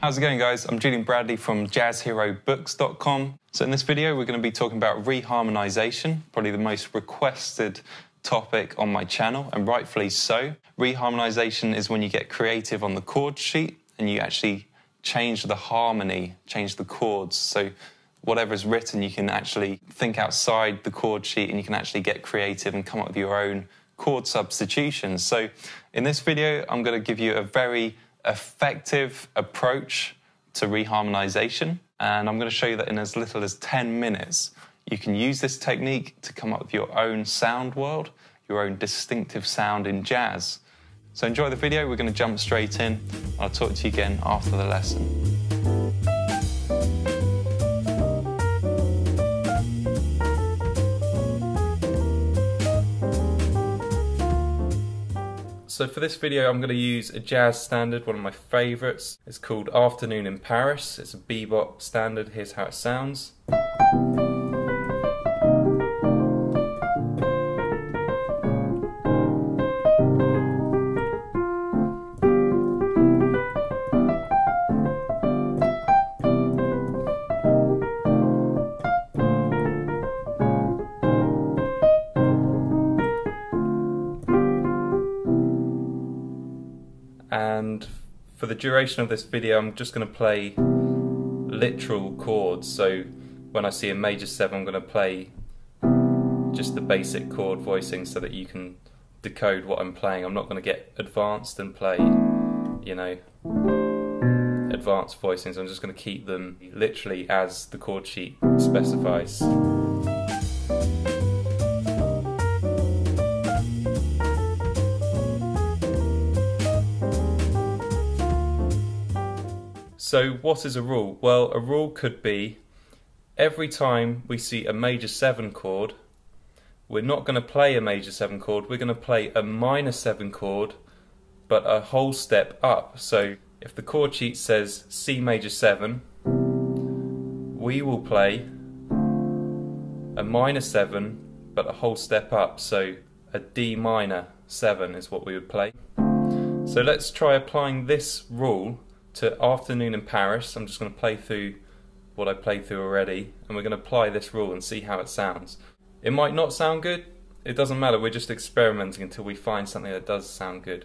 How's it going, guys? I'm Julian Bradley from jazzherobooks.com. So in this video, we're going to be talking about reharmonization, probably the most requested topic on my channel, and rightfully so. Reharmonization is when you get creative on the chord sheet and you actually change the harmony, change the chords. So whatever's written, you can actually think outside the chord sheet and you can actually get creative and come up with your own chord substitutions. So in this video, I'm going to give you a very effective approach to reharmonization, and I'm going to show you that in as little as 10 minutes you can use this technique to come up with your own sound world, your own distinctive sound in jazz. So enjoy the video. We're going to jump straight in. I'll talk to you again after the lesson. So for this video, I'm going to use a jazz standard, one of my favourites. It's called Afternoon in Paris. It's a bebop standard. Here's how it sounds. And for the duration of this video, I'm just going to play literal chords. So when I see a major 7, I'm going to play just the basic chord voicing so that you can decode what I'm playing. I'm not going to get advanced and play, you know, advanced voicings. I'm just going to keep them literally as the chord sheet specifies. So what is a rule? Well, a rule could be every time we see a major 7 chord, we're not going to play a major 7 chord, we're going to play a minor 7 chord, but a whole step up. So if the chord sheet says C major 7, we will play a minor 7, but a whole step up. So a D minor 7 is what we would play. So let's try applying this rule to Afternoon in Paris. I'm just going to play through what I played through already, and we're going to apply this rule and see how it sounds. It might not sound good, it doesn't matter, we're just experimenting until we find something that does sound good.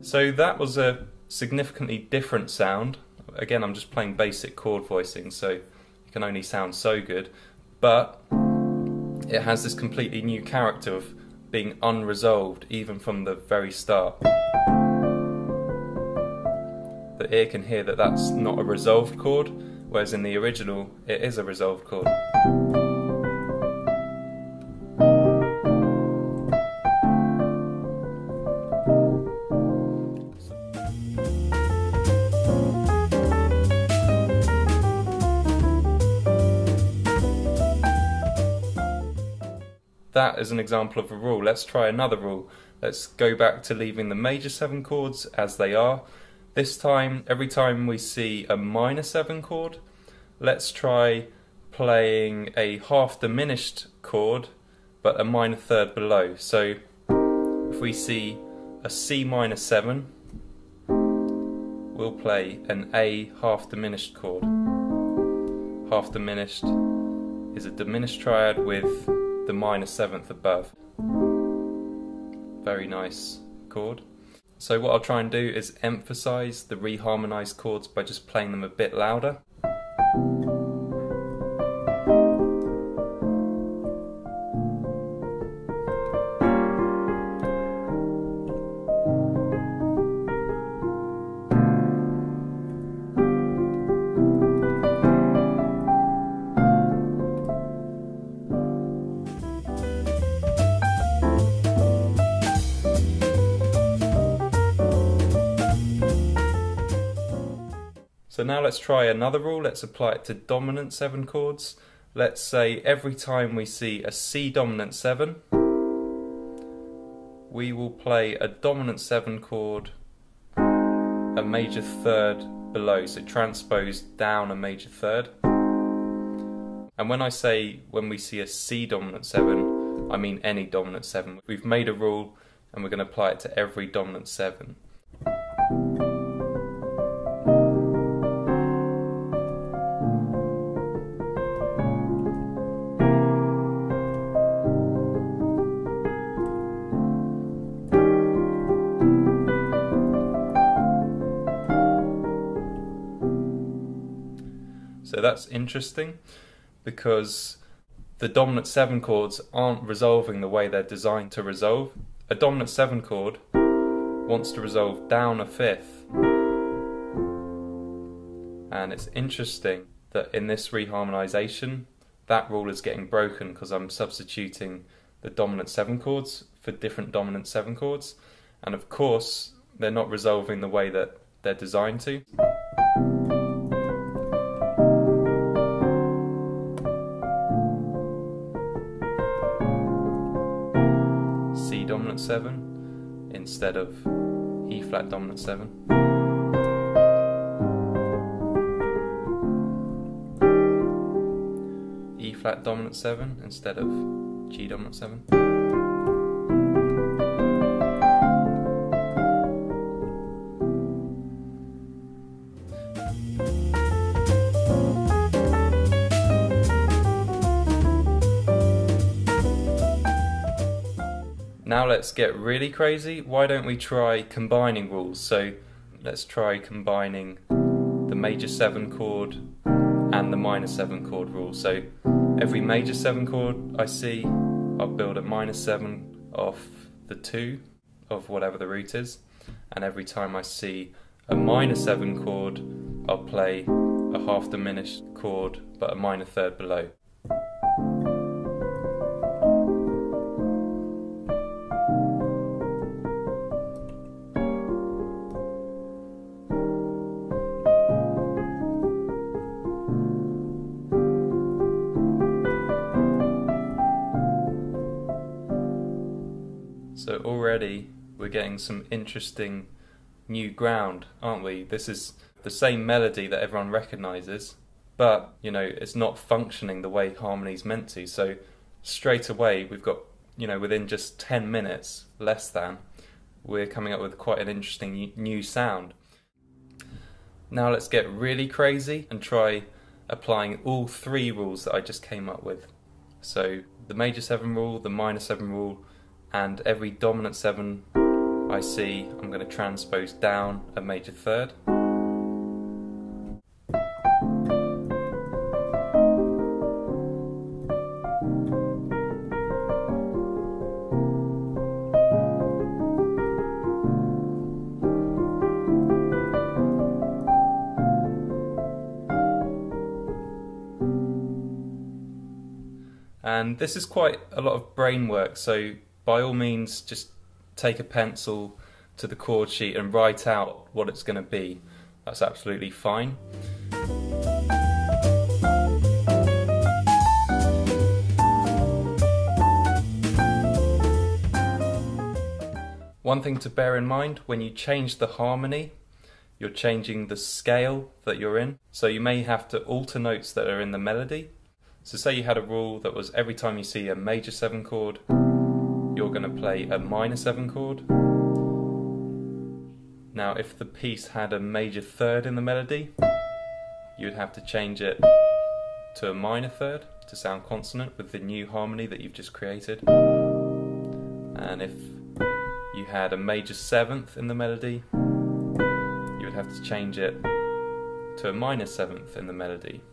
So that was a significantly different sound. Again, I'm just playing basic chord voicing, so it can only sound so good, but it has this completely new character of being unresolved even from the very start. The ear can hear that that's not a resolved chord, whereas in the original it is a resolved chord. That is an example of a rule. Let's try another rule. Let's go back to leaving the major 7 chords as they are. This time, every time we see a minor 7 chord, let's try playing a half diminished chord, but a minor third below. So if we see a C minor 7, we'll play an A half diminished chord. Half diminished is a diminished triad with the minor 7th above. Very nice chord. So what I'll try and do is emphasize the reharmonized chords by just playing them a bit louder. So now let's try another rule. Let's apply it to dominant 7 chords. Let's say every time we see a C dominant 7, we will play a dominant 7 chord a major third below, so transpose down a major third. And when I say when we see a C dominant 7, I mean any dominant 7. We've made a rule and we're going to apply it to every dominant 7. So that's interesting because the dominant 7 chords aren't resolving the way they're designed to resolve. A dominant 7 chord wants to resolve down a fifth. And it's interesting that in this reharmonization, that rule is getting broken because I'm substituting the dominant 7 chords for different dominant 7 chords. And of course, they're not resolving the way that they're designed to. C dominant 7 instead of E flat dominant 7. E flat dominant 7 instead of G dominant 7. Now let's get really crazy. Why don't we try combining rules? So let's try combining the major 7 chord and the minor 7 chord rule. So every major 7 chord I see, I'll build a minor 7 off the 2 of whatever the root is. And every time I see a minor 7 chord, I'll play a half diminished chord but a minor third below. So already we're getting some interesting new ground, aren't we? This is the same melody that everyone recognises, but you know, it's not functioning the way harmony's meant to. So straight away we've got, you know, within just 10 minutes, less than, we're coming up with quite an interesting new sound. Now let's get really crazy and try applying all 3 rules that I just came up with. So the major 7 rule, the minor 7 rule, and every dominant 7 I see, I'm going to transpose down a major third. And this is quite a lot of brain work, so by all means just take a pencil to the chord sheet and write out what it's going to be. That's absolutely fine. One thing to bear in mind, when you change the harmony, you're changing the scale that you're in. So you may have to alter notes that are in the melody. So say you had a rule that was every time you see a major 7 chord, you're going to play a minor 7 chord. Now if the piece had a major third in the melody, you'd have to change it to a minor third to sound consonant with the new harmony that you've just created. And if you had a major 7th in the melody, you would have to change it to a minor 7th in the melody.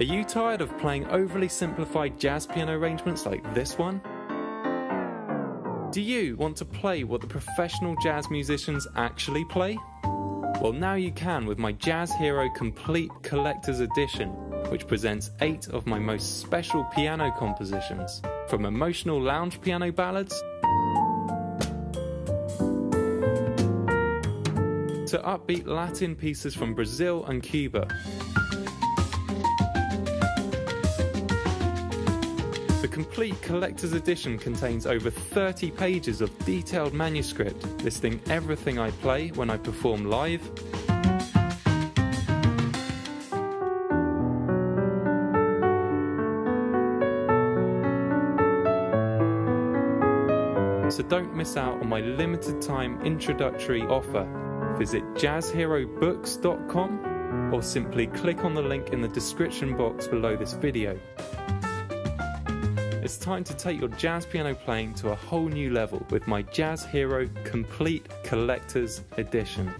Are you tired of playing overly simplified jazz piano arrangements like this one? Do you want to play what the professional jazz musicians actually play? Well, now you can with my Jazz Hero Complete Collector's Edition, which presents 8 of my most special piano compositions, from emotional lounge piano ballads to upbeat Latin pieces from Brazil and Cuba. The Complete Collector's Edition contains over 30 pages of detailed manuscript listing everything I play when I perform live, so don't miss out on my limited time introductory offer. Visit jazzherobooks.com or simply click on the link in the description box below this video. It's time to take your jazz piano playing to a whole new level with my Jazz Hero Complete Collector's Edition.